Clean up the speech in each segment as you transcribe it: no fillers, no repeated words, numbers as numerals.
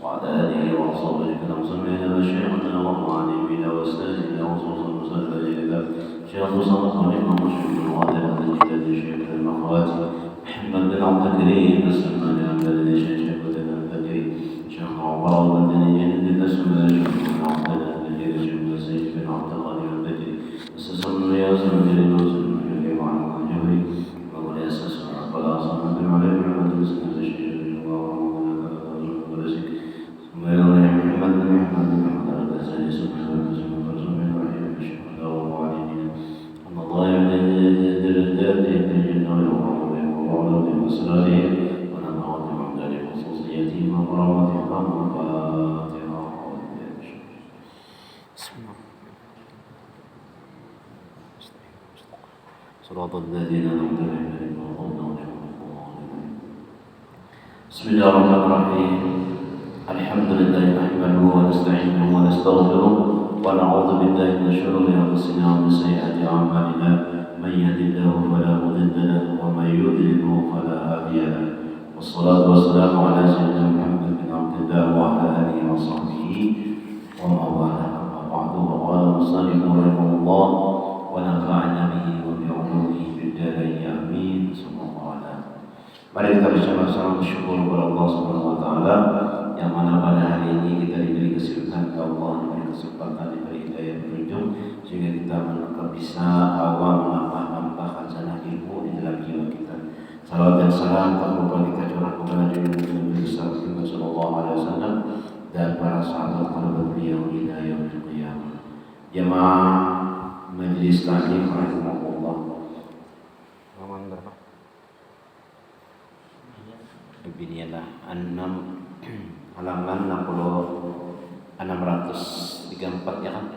وعلى آله وصحبه كلام سمعنا وشيخنا ومعلمنا وأستاذنا وصوصا مسلمين شيخ صدق ونعم مشهور وعلى هذا الجلال شيخ المخواتي محمد بن عبد الكريم السلمان عبد الشيخ بن عبد الكريم شيخ عمر بن جند الأسماء شيخ بن عبد الكريم شيخ سيد بن عبد الله عبد الكريم أسس الرياض من جريد وسلم الجريم عن الجبري وهو أسس قال أصلا بن علي بن عبد السلام الشيخ الله ورحمه الله ورزق ثم يرى محمد بن محمد بن محمد الغزالي سبحانه وتعالى فرزقنا وحيد الشيخ الله وعلينا أن الله يعلم درجاته الجنة ويوم وعلوم أسراره ونبعث من ذلك خصوصيته وكرامته ومفاتها بسم الله صراط الذين أنعمت عليهم بسم الله الرحمن الرحيم الحمد لله نحمده ونستعينه ونستغفره ونعوذ بالله من شرور أنفسنا ومن سيئات أعمالنا من يهد الله فلا مضل له ومن يضلل فلا هادي له والصلاة والسلام على سيدنا محمد بن عبد الله وعلى آله وصحبه ومن والاه أما بعد وقال المصنف رحمه الله ونفعنا به وبعلومه في الدارين آمين ثم قال mari kita bersama-sama bersyukur kepada Allah Subhanahu wa taala yang mana pada hari ini kita diberi kesempatan Allah, diberi kesempatan, diberi hidayah petunjuk sehingga kita bisa awal menambah khazanah ilmu di dalam jiwa kita. Salawat dan salam tak lupa kita curahkan kepada Nabi besar Muhammad sallallahu alaihi wasallam dan para sahabat para beliau hingga yaumil qiyamah. Jemaah majelis taklim rahimakumullah. Halaman berapa? Binialah 6 halaman 634 ya kan?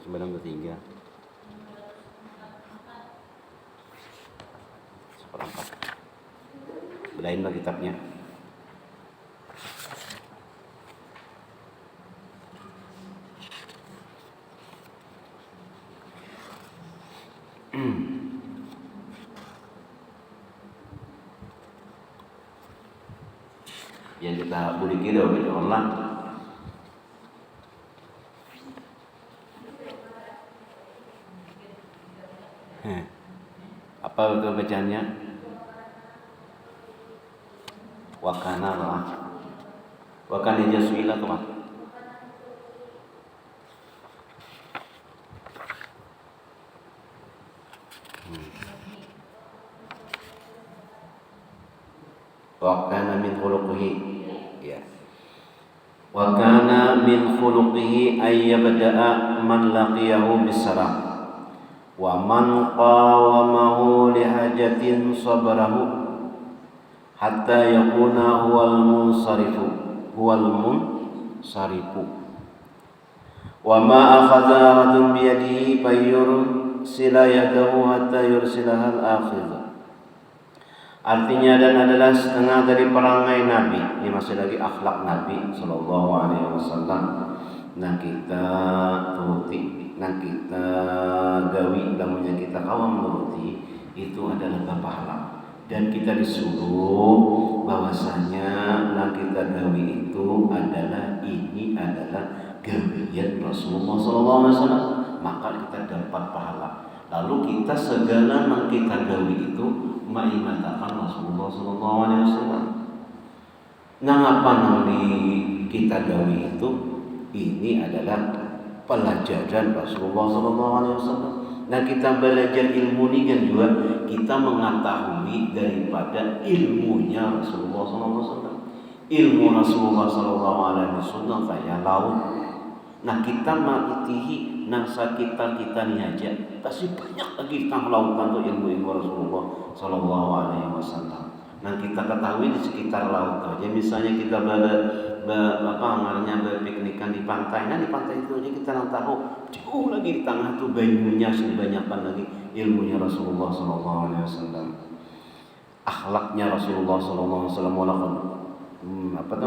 Semalam ketiga seperempat belainlah kitabnya. Yang kita boleh kira oleh Allah apa itu bacaannya? Wakana lah, wakana jaswila tuh mah. Wakana min khuluqihi, ya. Wakana min khuluqihi ayyabda'a man laqiyahu bisalam. Wa man qawamahu lihajatin sabarahu hatta yakuna huwal munsarifu wa ma akhadha ahadun biyadihi fayyursila yadahu hatta yursilahal akhidh. Artinya dan adalah setengah dari perangai Nabi. Ini masih lagi akhlak Nabi sallallahu alaihi wasallam. Nah kita turuti, nah kita gawi, lamunnya kita kawam menuruti itu adalah pahala. Dan kita disuruh bahwasanya nah kita gawi itu adalah gawian Rasulullah sallallahu alaihi wasallam, maka kita dapat pahala. Lalu kita segala yang kita gawi itu mengimatakan Rasulullah sallallahu alaihi wasallam. Nah apa nanti kita gawi itu? Ini adalah pelajaran Rasulullah sallallahu alaihi wasallam. Nah kita belajar ilmu ini kan juga kita mengetahui daripada ilmunya Rasulullah sallallahu alaihi wasallam. Ilmu Rasulullah sallallahu alaihi wasallam kayak laut. Nah kita mengikuti nasa kita nih aja pasti banyak lagi tentang lautan tuh ilmu Rasulullah sallallahu alaihi wasallam. Nah kita ketahui di sekitar laut aja, misalnya kita berpiknikan di pantai. Nah di pantai itu aja kita tahu jauh lagi di tengah tuh banyunya sebanyakan lagi ilmunya Rasulullah sallallahu alaihi wasallam. Akhlaknya Rasulullah sallallahu alaihi wasallam laqad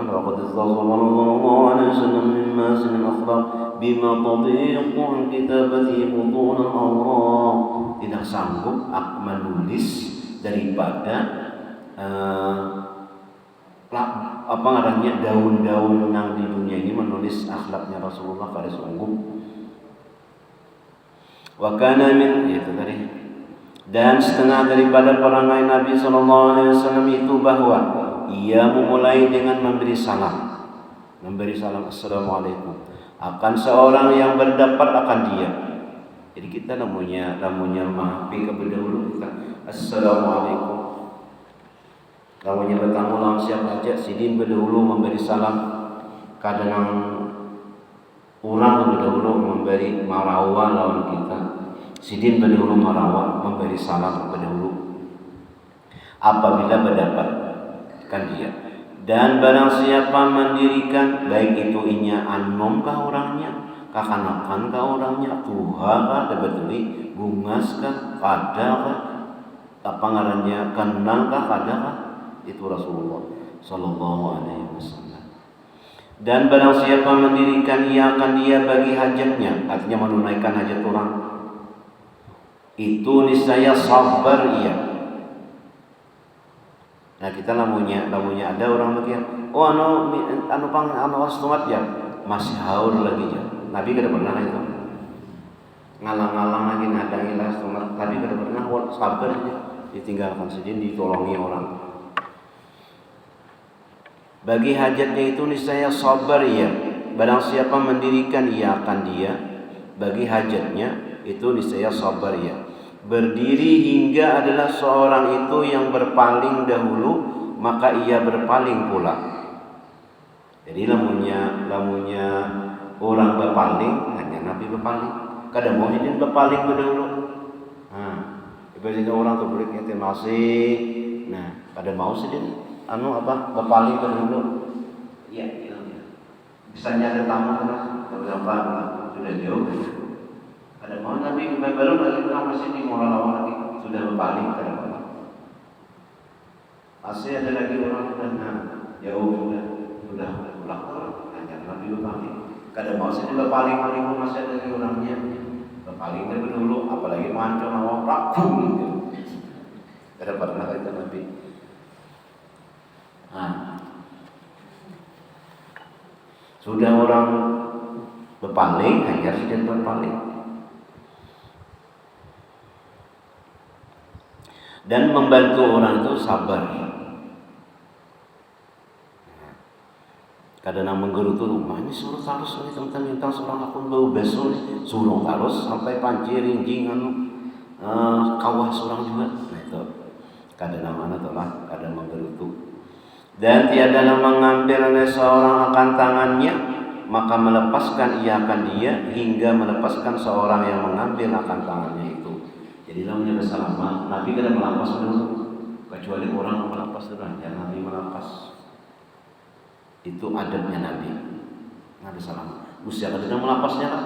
sallallahu alaihi wasallam mimma sin akhlaq bima tadiqu an kitabati butun al-awraq. Tidak sanggup menulis daripada daun-daun yang di dunia ini menulis akhlaknya Rasulullah kada sanggup. Wa kana min itu tadi. Dan setengah daripada perangai Nabi SAW itu bahwa ia memulai dengan memberi salam. Memberi salam assalamualaikum akan seorang yang berdapat akan dia. Jadi kita namanya mahapi kepada dulu kita assalamualaikum. Namanya bertamu lawan siapa aja sidin berdahulu memberi salam. Kadang orang berdahulu memberi marawa lawan kita. Sidin berdahulu marawa memberi salam berdahulu apabila berdapatkan dia. Dan barang siapa mendirikan baik itu inya anom kah orangnya, kakanakan kah orangnya, tuha kah, debetuli, bungas kah, kada kah, apa ngarannya kenang kah, kada kah, itu Rasulullah Sallallahu Alaihi Wasallam. Dan barang siapa mendirikan ia akan dia bagi hajatnya, artinya menunaikan hajat orang, itu niscaya sabar ia. Nah kita lamunya ada orang bagian, oh anu wastumat ya masih haur lagi ya. Nabi kada pernah itu ngalang-ngalang lagi nadangi lah stumat. Nabi kada pernah sabar aja ditinggalkan saja ditolongi orang. Bagi hajatnya itu niscaya sabar ya. Barang siapa mendirikan ia akan dia bagi hajatnya itu niscaya sabar ya. Berdiri hingga adalah seorang itu yang berpaling dahulu, maka ia berpaling pula. Jadi lamunya orang berpaling, hanya Nabi berpaling. Kadang Muhyiddin berpaling dahulu. Biasanya orang tuh beri masih. Nah, pada mau sih berpaling dahulu. Iya. Misalnya ada tamu berapa sudah jauh. Ada mau Nabi baru lagi pulang masih di moral awal lagi sudah berpaling kadang-kadang. Masih ada lagi orang sudah jauh sudah pulang hanya Nabi berpaling. Kadang mau sih berpaling masih ada lagi orangnya berpaling dari dulu, apalagi mancung awak rakum gitu. Kada pernah itu Nabi. Sudah orang berpaling hanya sedang berpaling. Dan membantu orang itu sabar. Kadang menggerutu rumah ini suruh terus ini teman-teman minta seorang akun bau besok suruh terus sampai panci rinjing kawah seorang juga. Nah itu kadang mana tuh lah kadang menggerutu. Dan tiada mengambil oleh seorang akan tangannya maka melepaskan ia akan dia hingga melepaskan seorang yang mengambil akan tangannya itu. Jadi namanya bersalaman, Nabi kada melapas dulu, kecuali orang yang melapas dulu, ya Nabi melapas. Itu adabnya Nabi. Nabi salam. Usia kada melapasnya lah.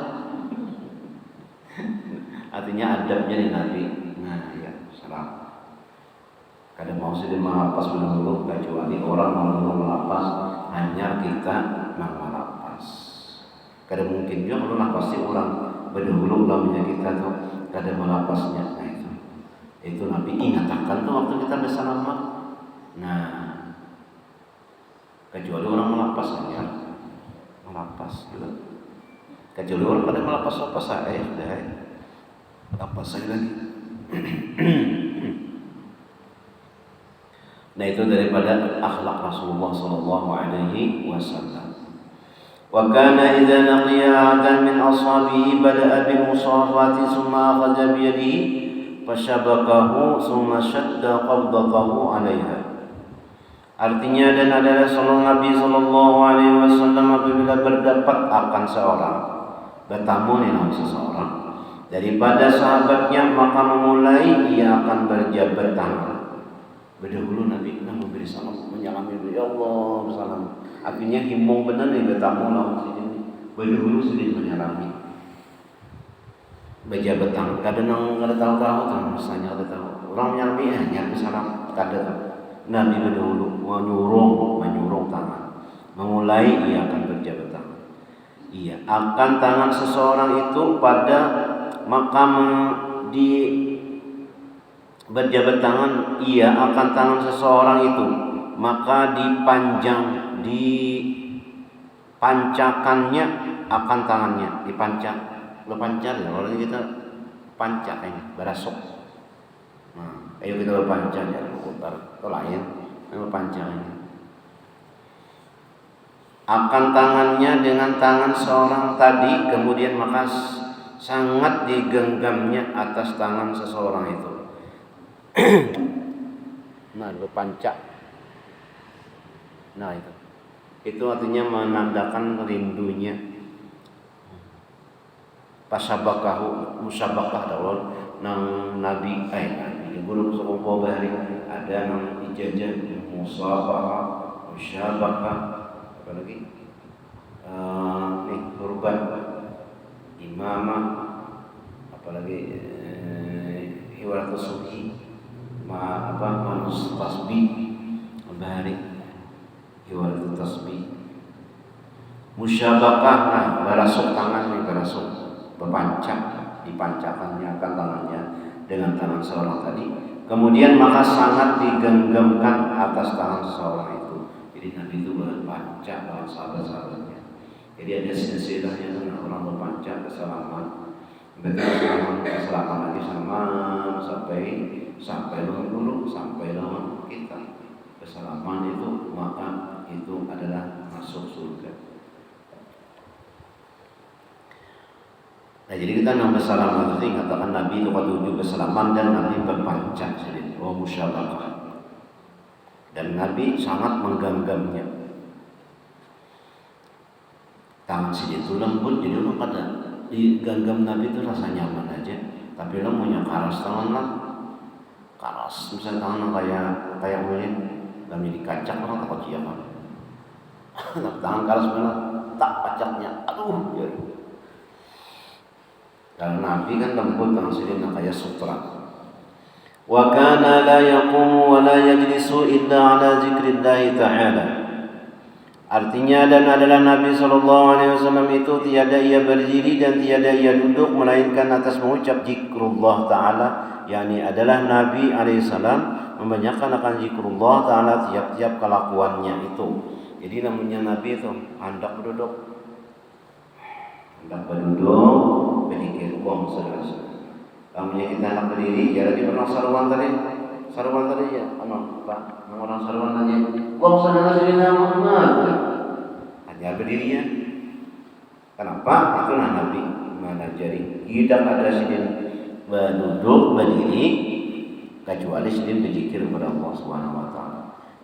Artinya adabnya di Nabi. Nah, ya salam. Kada mau sih melapas dulu, kecuali orang mau melapas, hanya kita mau melapas. Kada mungkin juga kalau lapasi orang berdahulu namanya kita tuh kada melapasnya. Nah itu Nabi ingatkan tuh waktu kita bersalaman. Nah kecuali orang melapas hanya melapas gitu. Kecuali orang kada melapas apa saya sudah lapas saya lagi. Nah itu daripada akhlak Rasulullah Sallallahu Alaihi Wasallam. Wa kana idza laqiya 'adan min ashabihi bada'a bil musafati thumma akhadha bi yadihi fashabakahu thumma shadda qabdatahu 'alayha. Artinya dan adalah sallallahu Nabi Sallallahu Alaihi Wasallam apabila berdapat akan seorang bertamu dengan seseorang daripada sahabatnya maka memulai ia akan berjabat tangan. Berdahulu Nabi memberi salam menyalami ya Allah salam. Artinya himbau benar nih bertamu lawan sini. Berdahulu sedih menyalami. Berjabat tangan. Kadang kada tahu kan misalnya kada tahu. Orang menyalami hanya salam kada tahu. Nabi berdahulu menyurung tangan. Memulai ia akan berjabat tangan. Iya, akan tangan seseorang itu pada maka berjabat tangan ia akan tangan seseorang itu, maka dipancakannya akan tangannya, dipancak. Lo pancar ya, kalau kita pancak ini, berasuk. Nah, ayo kita berpancak ya, putar atau lain, berpancak ini. Akan tangannya dengan tangan seorang tadi, kemudian maka sangat digenggamnya atas tangan seseorang itu. Nah, berpancak. Nah, itu artinya menandakan rindunya. Pasabakahu musabakah dawal nang nabi guru sekolah bahari ada nang ijazah musabakah musyabakah apalagi kurban imamah apalagi hiwaratus suki manus tasbih bahari hiwaratus tasbih musyabakah. Nah, barasuk tangan nih, barasuk berpancak, dipancakannya akan tangannya dengan tangan seorang tadi, kemudian maka sangat digenggamkan atas tangan seseorang itu. Jadi Nabi itu berpancak dengan sahabat-sahabatnya. Jadi ada silsilahnya tuh, orang berpancak kesalaman, kesalaman lagi sama sampai dulu sampai lawan kita kesalaman itu, maka itu adalah masuk surga. Nah, jadi kita nambah salam itu katakan Nabi itu tujuh kesalaman dan Nabi berpancak sendiri, musyabakah. Dan Nabi sangat menggenggamnya. Tangan sini itu lembut, jadi orang pada digenggam Nabi itu rasa nyaman aja. Tapi orang punya karas tangan lah, karas misalnya tangan kayak mulut, kami dikacak orang takut siapa. Tangan karas mana tak pacaknya, aduh ya. Karena Nabi kan lembut langsung kayak sutra. Wa kana la yaqumu wa la yajlisu illa ala zikrillah ta'ala. Artinya dan adalah Nabi SAW itu tiada ia berdiri dan tiada ia duduk melainkan atas mengucap zikrullah ta'ala, yakni adalah Nabi SAW membanyakkan akan zikrullah ta'ala tiap-tiap kelakuannya itu. Jadi namanya Nabi itu hendak berduduk berzikir Allah SWT. Namanya kita hendak berdiri, ya lagi pernah saruan tadi ya, Pak, orang saruan tadi, Allah SWT Muhammad. Hanya berdiri ya. Kenapa? Itulah Nabi mengajari. Tidak ada sidin berduduk berdiri kecuali sidin berzikir kepada Allah SWT.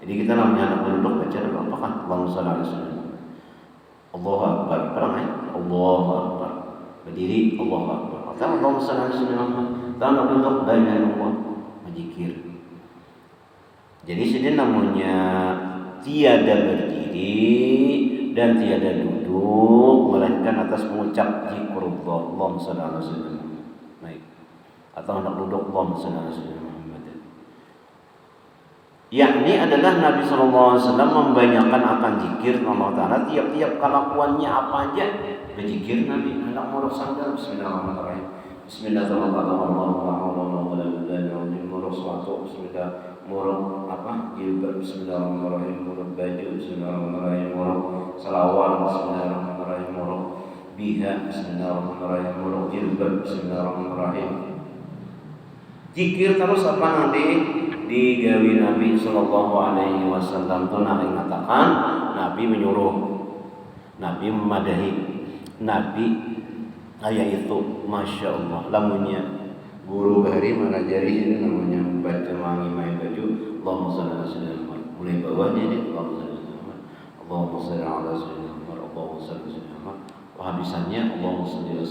Jadi kita namanya anak berduduk baca doa apa kan? Allah SWT. Allahu Akbar, perang Allahu Akbar. Berdiri Allahu Akbar. Atau Allahumma shalli ala sayyidina Muhammad. Duduk baina Allah berzikir. Jadi sini namanya tiada berdiri dan tiada duduk melainkan atas mengucap zikrullah Allahumma shalli ala sayyidina Muhammad. Baik. Atau hendak duduk Allahumma shalli ala sayyidina Muhammad. Yakni adalah Nabi SAW membanyakan akan zikir Allah Ta'ala tiap-tiap kelakuannya apa aja berzikir Nabi. Hendak murah sandal bismillahirrahmanirrahim. Bismillahirrahmanirrahim. Murah suatu bismillah. Murah apa? Jilbab bismillahirrahmanirrahim. Murah baju bismillahirrahmanirrahim. Murah salawat bismillahirrahmanirrahim. Murah biha bismillahirrahmanirrahim. Murah jilbab bismillahirrahmanirrahim. Zikir terus apa nanti digawi Nabi Sallallahu Alaihi Wasallam tuh Nabi mengatakan, Nabi menyuruh, Nabi memadahi, Nabi ayat itu, masya Allah, lamunnya guru bahari mengajari ini namanya baca wangi main baju, Allahumma shalli ala sayyidina Muhammad, mulai bawahnya ini, Allahumma shalli ala Muhammad, Allahumma shalli ala sayyidina Muhammad, Allahumma shalli ala sayyidina Muhammad, habisannya Allahumma shalli ala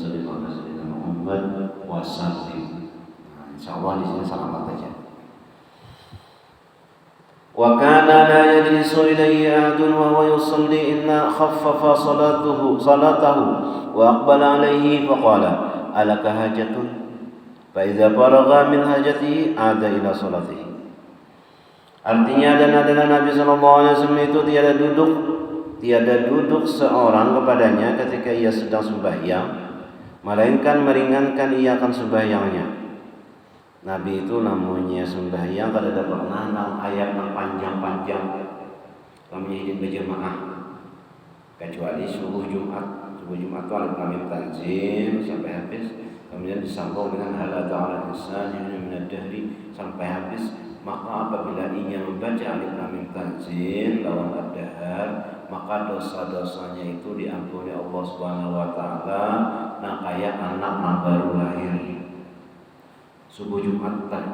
sayyidina Muhammad wasallim. Insyaallah di sini selamat aja. Wa kana la yajlisu ilayhi ahadun wa huwa yusalli illa khaffafa salatahu wa aqbala alayhi fa qala alaka hajatun fa idza faragha min hajatihi ada ila salatihi. Artinya dan adalah Nabi sallallahu alaihi wasallam itu tiada duduk seorang kepadanya ketika ia sedang sembahyang melainkan meringankan ia akan sembahyangnya. Nabi itu namanya sembahyang kada ada pernah nang ayat nang panjang-panjang namanya hidin berjamaah kecuali subuh Jumat itu alif lam mim tanzil sampai habis, kemudian disambung dengan hal ta'ala insani min ad-dahri sampai habis. Maka apabila ia membaca alif lam mim tanzil lawan ad-dahr, maka dosa-dosanya itu diampuni Allah Subhanahu wa taala nah kayak anak yang baru lahir. Subuh Jumat lah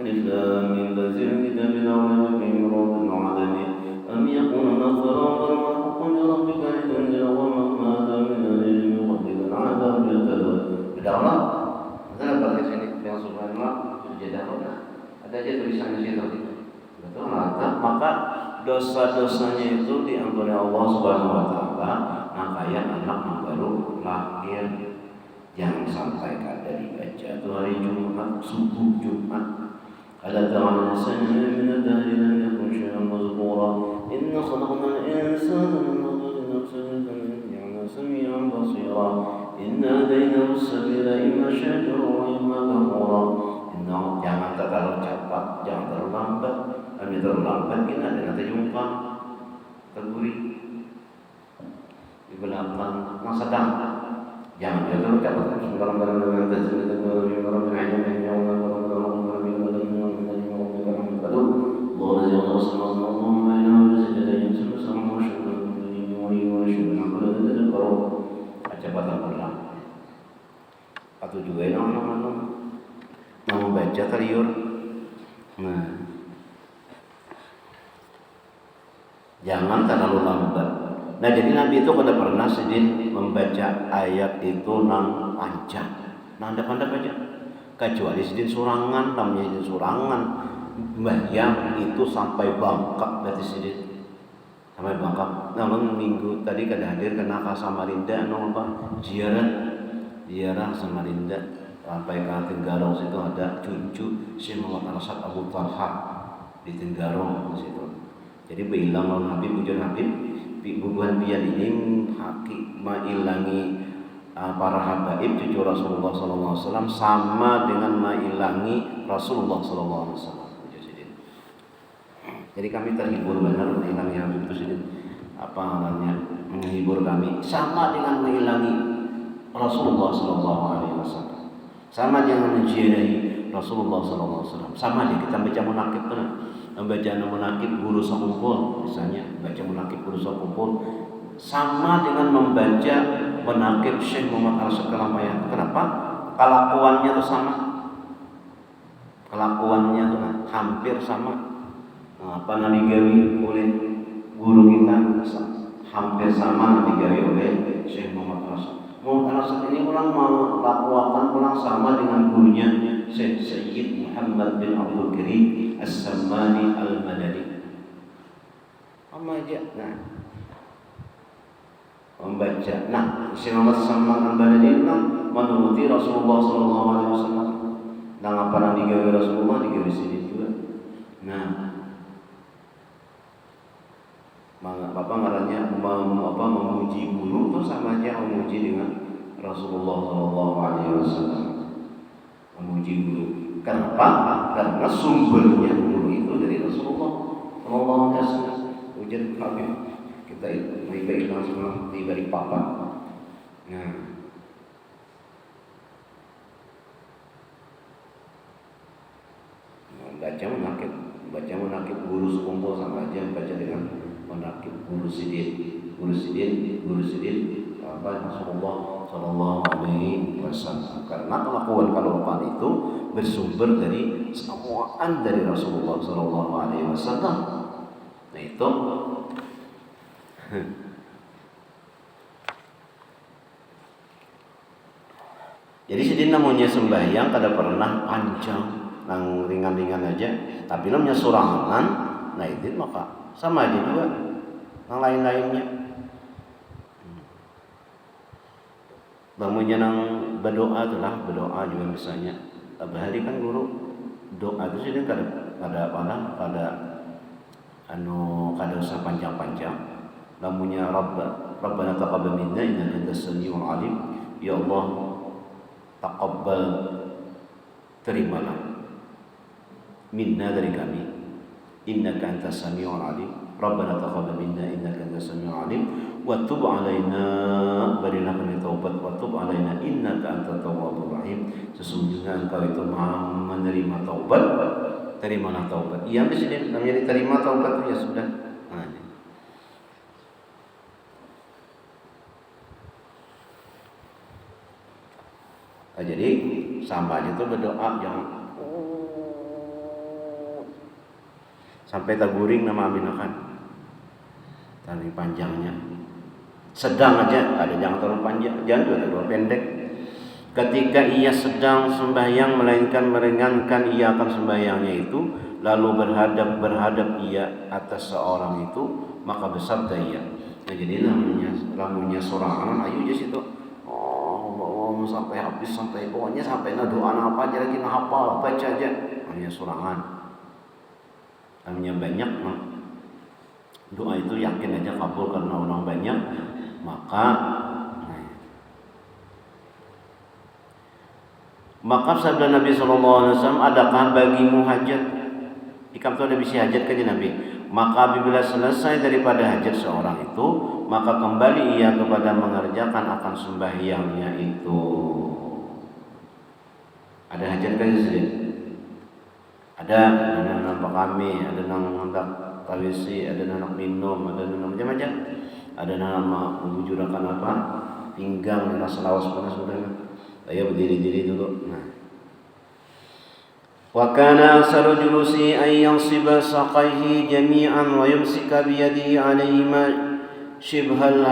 alif lam mim tanzil kitabul awwal alamin am yakuna nasran ربك لتنزل وما من العلم ربك العذاب بالكذب بدارنا مثلا balik sini yang subhanallah sujadah ada aja tulisannya situ betul maka dosa-dosanya itu diampuni Allah Subhanahu wa taala nah kayak anak yang baru lahir. Jangan sampai kada dibaca itu hari Jumat subuh Jumat ada ta'ala sanna min ad-dahri lam yakun syai'an mazkura inna khalaqnal insana min nutfatin amshajin ya'lamu sami'an basira inna hadainahu as-sabila imma syakiran wa imma kafura. Jangan terlalu cepat, jangan terlalu lambat. Kami terlalu lambat kita ada nanti jumpa terguri di belakang masa sedang. Jangan terlalu cepat. Barang-barang dengan tajam teknologi barang-barang yang atau juga nama baca kaliur. Nah, jangan terlalu lambat. Nah, jadi Nabi itu kada pernah sedih membaca ayat itu nang panjang. Nang pandai baca. Kecuali sedih surangan, namanya sedih surangan. Bayang itu sampai bangkak berarti sedih. Sampai bangkak. Namun minggu tadi kada hadir kena ke Samarinda ziarah Samarinda sampai ke Tenggarong situ ada cucu Syekh Muhammad Arsyad Abu Talha di Tenggarong situ. Jadi bilang lawan Habib ujar Habib bubuhan pian ini haki mailangi para habaib cucu Rasulullah sallallahu alaihi wasallam sama dengan mailangi Rasulullah sallallahu alaihi wasallam. Jadi kami terhibur benar mailangi Habib itu sedih. Apa namanya? Menghibur kami sama dengan mailangi Rasulullah sallallahu alaihi wasallam. Sama dengan menziarahi Rasulullah sallallahu alaihi wasallam. Sama aja kita baca munakib kan. Membaca munakib guru sakumpul misalnya, baca munakib guru sakumpul sama dengan membaca munakib Syekh Muhammad Arsyad Kalampayan. Kenapa? Kelakuannya itu sama. Kelakuannya itu hampir sama. Apa yang digawi oleh guru kita hampir sama yang digawi oleh Syekh Muhammad Arsyad. Muhammad Arsyad ini orang melakukan orang sama dengan gurunya Syekh Sayyid Muhammad bin Abdul Karim As-Sammani Al-Madani. Sama aja. Nah, membaca. Nah, Syekh Muhammad As-Sammani Al-Madani menuruti Rasulullah sallallahu alaihi wasallam. Dan apa yang digawe Rasulullah digawe sini juga. Nah, Bapak ngarannya memuji guru itu sama aja memuji dengan Rasulullah sallallahu alaihi wasallam. Memuji guru. Kenapa? Karena sumbernya guru itu dari Rasulullah sallallahu alaihi wasallam. Ujar kami kita itu baik-baik langsung di balik papan. Nah, baca menakib guru sekumpul sama aja baca dengan menakib guru sidin apa Rasulullah sallallahu alaihi wasallam. Karena kelakuan kelakuan itu bersumber dari samaan dari Rasulullah sallallahu alaihi wasallam. Nah itu jadi sidin namanya sembahyang kada pernah panjang, nang ringan-ringan aja. Tapi namanya surangan, nah itu maka sama aja juga yang lain-lainnya. Bangunnya nang berdoa itulah berdoa juga misalnya. Hari kan guru doa itu sih kada usah panjang-panjang. Bangunnya Rabbana taqabbal minna innaka antas samiul alim. Ya Allah, taqabbal terimalah minna dari kami, innaka antas samiul alim, rabbana taqabbal minna innaka antas samiul alim, wa tub alaina, berilah kami taubat, wa tub alaina innaka antat tawwabur rahim, sesungguhnya engkau itu maha menerima taubat, terimalah taubat. Iya di sini namanya diterima taubat ya sudah. Nah, jadi sama aja tuh berdoa jangan sampai terguring nama aminakan terlalu panjangnya. Sedang aja ada, jangan terlalu panjang, jangan juga terlalu pendek. Ketika ia sedang sembahyang melainkan meringankan ia akan sembahyangnya itu, lalu berhadap ia atas seorang itu, maka bersabda ia. Nah, jadi namanya seorang anak ayu aja situ. Sampai habis, sampai pokoknya sampai doa apa aja lagi hafal baca aja, namanya surangan, namanya banyak. Doa itu yakin aja kabul karena orang banyak. Maka sabda Nabi SAW, adakah bagimu hajat? Ikam tu ada bisi hajat kan Nabi. Maka apabila selesai daripada hajat seorang itu, maka kembali ia kepada mengerjakan akan sembahyangnya itu. Ada hajat kan di sini? Ada nang kami, ada nang hendak tawisi, ada nang minum, ada nang macam-macam. Ada nang mewujudkan apa? Pinggang, rasa lawas panas sudah. Saya berdiri-diri dulu. Nah. Wa kana aksaru julusi ay yansiba saqaihi jami'an wa yumsika bi yadihi 'alayhima shibhal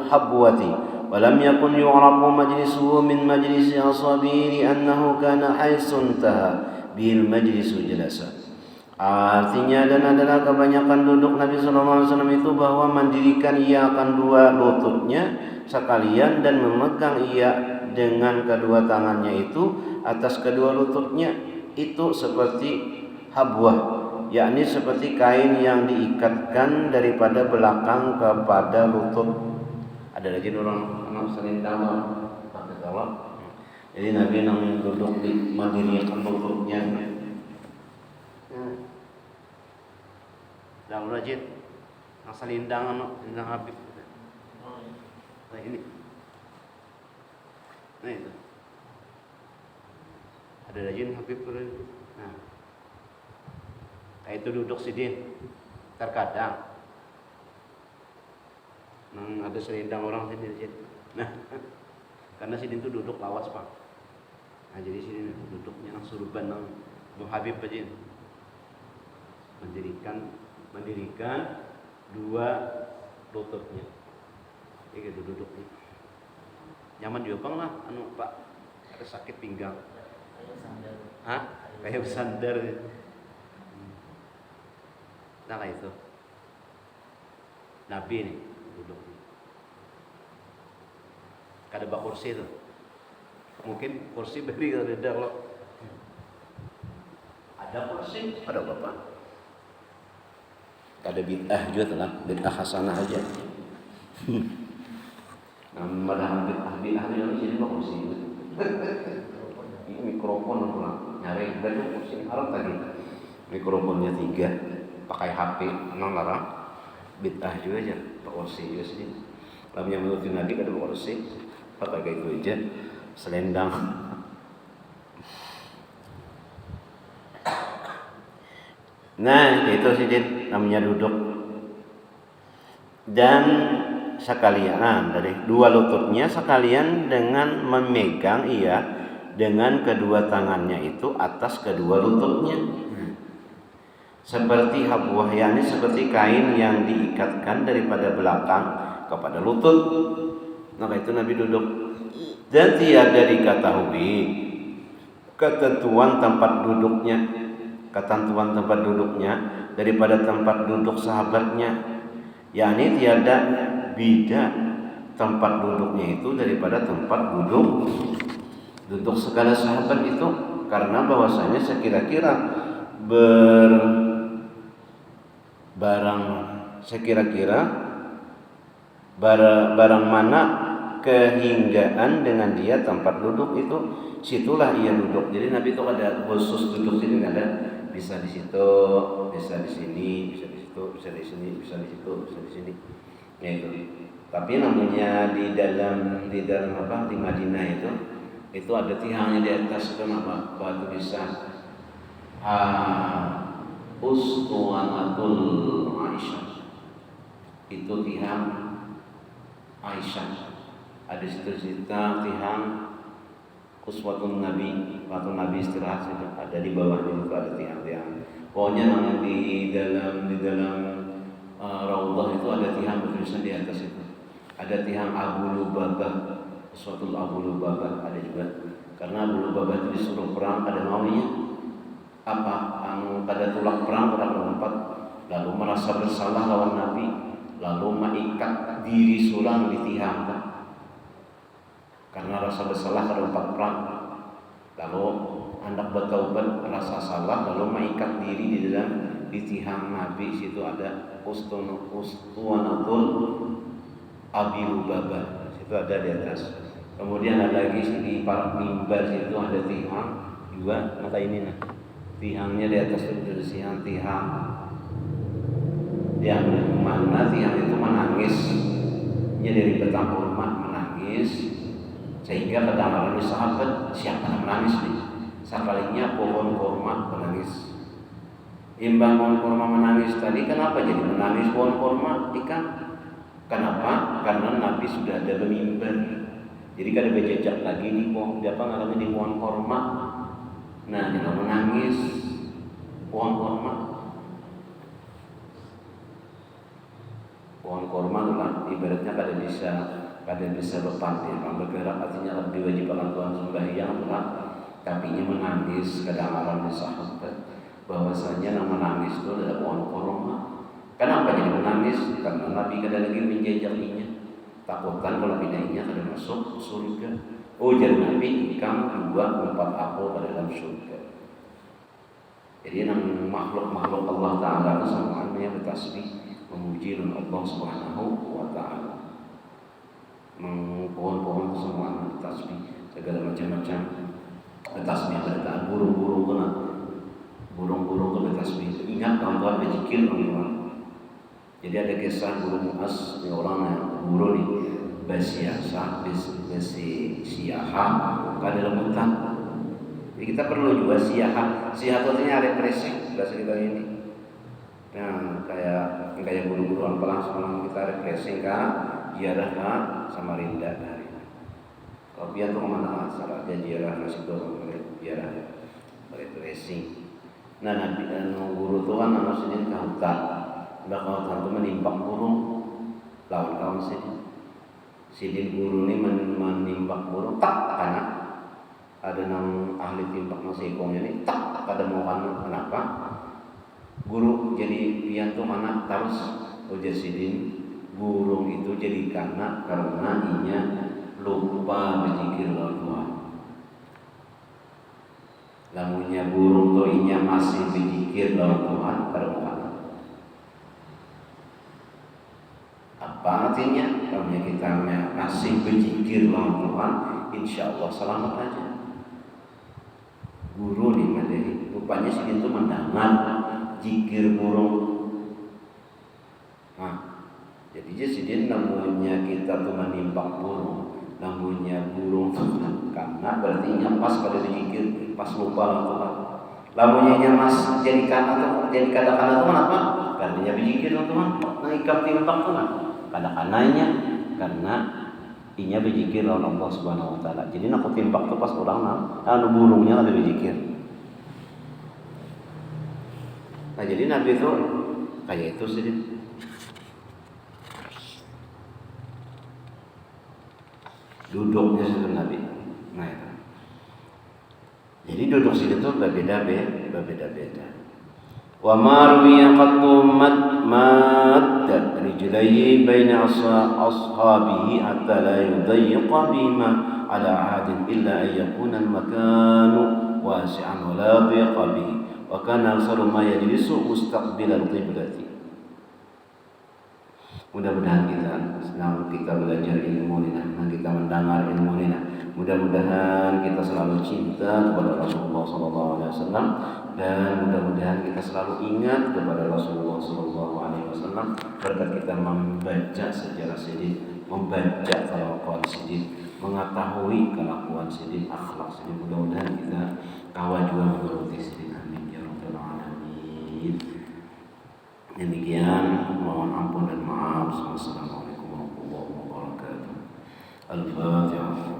habwati wa lam yakun yu'rafu majlisuhu min majlisi asabihi li'annahu kana haythu intaha bil majlisu jalasa. Artinya, dan adalah kebanyakan duduk Nabi sallallahu alaihi wasallam itu bahwa mendirikan ia akan dua lututnya sekalian dan memegang ia dengan kedua tangannya itu atas kedua lututnya, itu seperti habwah, yakni seperti kain yang diikatkan daripada belakang kepada lutut. Ada lagi orang anak selendang pakai kawat. Jadi Nabi nang duduk di mendirikan lututnya. Dah rajin nang selendang nang Habib. Nah ini. Nah itu. Ada rajin Habib itu. Nah. Kayak itu duduk sidin. Terkadang ada selendang orang sini rajin. Nah. Karena sidin itu duduk lawas, Pak. Nah, jadi sini duduknya nang surban nang Habib aja. Mendirikan dua lututnya. Ini gitu duduknya. Nyaman juga Bang lah, Pak. Ada sakit pinggang. Kayak bersandar. Nah itu. Nabi nih duduk. Kada bak kursi tuh. Mungkin kursi beri ada kalau ada kursi, ada bapak. Kada bid'ah juga lah, bid'ah hasanah aja. Malah bid'ah yang sini bak kursi. Ini mikrofon pula nyari dari kursi harap tadi. Mikrofonnya 3, pakai HP, nang larang. Bid'ah juga aja, pak kursi juga sini. Namanya menurut Nabi kada pak kursi, pakai kayak itu aja, selendang. Nah, itu sih namanya duduk. Dan sekalian dari dua lututnya sekalian dengan memegang ia dengan kedua tangannya itu atas kedua lututnya. Seperti habwah, yakni seperti kain yang diikatkan daripada belakang kepada lutut. Maka itu Nabi duduk. Dan tiada diketahui ketentuan tempat duduknya daripada tempat duduk sahabatnya, yakni tiada beda tempat duduknya itu daripada tempat duduk segala sahabat itu, karena bahwasanya sekira-kira barang mana kehinggaan dengan dia tempat duduk itu, situlah ia duduk. Jadi Nabi itu ada khusus duduk sini, ada bisa di situ, bisa di sini, bisa di situ, bisa di sini, bisa di situ, bisa di sini. Ya itu. Tapi namanya di dalam apa di Madinah itu ada tiangnya di atas itu nama batu bisa Ustuwanatul Aisyah. Itu tiang Aisyah. Ada situ cerita tiang Uswatun Nabi, waktu Nabi istirahat itu ada di bawahnya itu ada tiang-tiang. Pokoknya namanya di dalam Raudhah itu ada tiang bertulisan di atas itu. Ada tiang Abu Lubabah, Uswatul Abu Lubabah ada juga. Karena Abu Lubabah itu disuruh perang pada maunya pada tulak perang pada lompat, lalu merasa bersalah lawan Nabi, lalu mengikat diri sulang di tiang karena rasa bersalah pada lompat perang, lalu hendak bertaubat rasa salah, lalu mengikat diri di tiang Nabi. Situ ada Ustuwanatul Abi Lubabah, situ ada di atas. Kemudian ada lagi di para mimbar situ ada tiang juga, mata ini tiangnya di atas itu tulisan tiang yang mana tiang itu menangisnya dari petang umat menangis, sehingga kedengaran di sahabat siapa yang menangis nih. Sekalinya pohon kurma menangis. Imbang pohon kurma menangis tadi, kenapa jadi menangis pohon kurma ikan? Kenapa? Karena Nabi sudah ada bermimbar. Jadi kada berjejak lagi di pohon di pohon kurma. Nah, dia menangis pohon kurma. Pohon kurma itulah ibaratnya kada bisa bergerak, artinya lebih wajib akan Tuhan sembahyang itulah. Tapi ia menangis kedengaran di sahabat bahwasanya yang menangis itu adalah pohon kurma. Kenapa jadi menangis? Karena Nabi kada lagi menjejakinya. Takutkan kalau bidainya kada masuk surga. Ujar Nabi, kamu juga empat aku pada dalam surga. Jadi yang makhluk-makhluk Allah Ta'ala itu semuanya bertasbih memuji Allah Subhanahu wa Ta'ala. Pohon-pohon itu semuanya bertasbih, segala macam-macam bertasbih. Ada burung-burung kena, burung-burung itu bertasbih. Ingat kawan-kawan berzikir kawan-kawan. Jadi ada kisah burung Mu'az, ini orang yang burung nih basiasa, siaha, kada rebutan. Jadi kita perlu juga siaha. Siaha itu artinya represi bahasa kita ini. Nah, kayak buru-buru apalah semalam kita represi ziarah ke Samarinda dari. Kalau biar tuh kemana salah dia ziarah masih dorong ziarah represi. Nah, Nabi guru tuh kan nama sini ke hutan. Bakal hutan itu menimbang burung lawan kawan sini. Sidin guru ini menimbang burung tak karena ada nang ahli timbang nasi ekongnya ini tak kada mau kenapa guru jadi pian tuh mana terus ujar Sidin burung itu jadi karena inya lupa berzikir Tuhan. Lamunya burung tuh inya masih berzikir Tuhan karena apa artinya? Kalau kita masih berzikir lawan Tuhan, insya Allah selamat aja. Guru nih madani, rupanya sih itu mendengar zikir burung. Nah, jadi sidin namanya kita tuh menimbang burung, namanya burung karena berarti pas pada berzikir, pas lupa lawan Tuhan. Lamunya mas jadi kata-kata Tuhan apa? Karena berzikir lawan Tuhan, nah ikam timbang Tuhan. Kadang-kadangnya karena inya berzikir lawan Allah Subhanahu wa Ta'ala. Jadi nak timbak tu pas orang burungnya ada berzikir. Nah, jadi Nabi itu kayak itu sih. Duduknya seperti Nabi. Nah, itu. Jadi duduk situ tuh berbeda-beda. Wa marwiya qattu madda rijlaihi baina ashabihi hatta la yudayyiqa bima ala ahadin illa an yakuna al-makanu wasi'an wa la dhiqa bihi wa kana aksaru ma yajlisu mustaqbil al-qiblati. Mudah-mudahan kita belajar ilmu ini, kita mendengar ilmu ini. Mudah-mudahan kita selalu cinta kepada Rasulullah SAW, dan mudah-mudahan kita selalu ingat kepada Rasulullah SAW berkat kita membaca sejarah Sidin, membaca kelakuan Sidin, mengetahui kelakuan Sidin, akhlak Sidin. Mudah-mudahan kita kawal juga menuruti Sidin. Amin ya rabbal alamin. Demikian, mohon ampun dan maaf. Wassalamualaikum warahmatullahi wabarakatuh. Al-Fatihah.